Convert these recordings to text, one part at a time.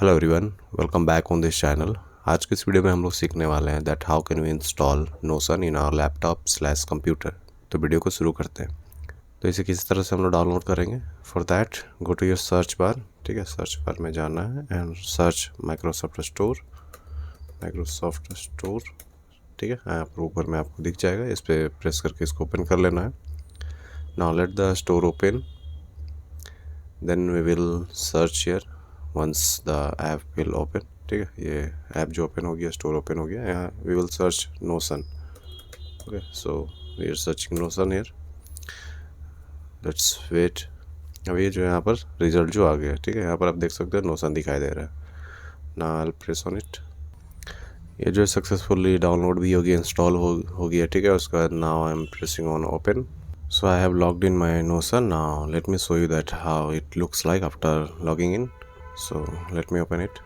Hello everyone, welcome back on this channel. आज के इस वीडियो में हम लोग सीखने वाले हैं that how can we install Notion in our laptop slash computer. तो वीडियो को शुरू करते हैं। तो इसे किस तरह से हम लोग डाउनलोड करेंगे? For that go to your search bar. ठीक है, सर्च बार में जाना है एंड सर्च माइक्रोसॉफ्ट स्टोर। ठीक है, यहाँ पर ऊपर में आपको दिख जाएगा, इस पर प्रेस करके इसको ओपन कर लेना है। Now let the store open, then we will search here once the app will open. ठीक है, ये ऐप जो ओपन हो गया, स्टोर ओपन हो गया, यहाँ we will search Notion. Okay, so we are searching Notion here, let's wait. अब ये जो है यहाँ पर रिजल्ट जो आ गया, ठीक है, यहाँ पर आप देख सकते हो नोशन दिखाई दे रहा है ना। आई प्रेस ऑन इट। ये जो है सक्सेसफुली डाउनलोड भी हो गया, इंस्टॉल हो गया। ठीक है, उसके बाद now I am pressing on open. So I have logged in my Notion. Now let me show you that how it looks like after logging in. So let me open it.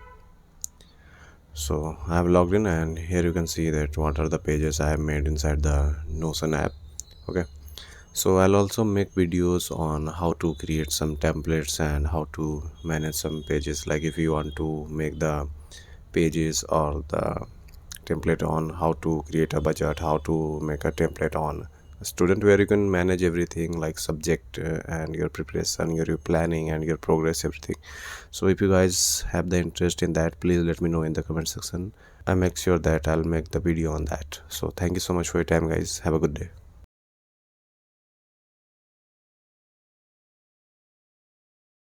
So I have logged in and here you can see that what are the pages I have made inside the Notion app. Okay, so I'll also make videos on how to create some templates and how to manage some pages, like if you want to make the pages or the template on how to create a budget, how to make a template on student, where you can manage everything like subject and your preparation, your planning and your progress, everything. So if you guys have the interest in that, please let me know in the comment section. I make sure that I'll make the video on that. So thank you so much for your time, guys. Have a good day.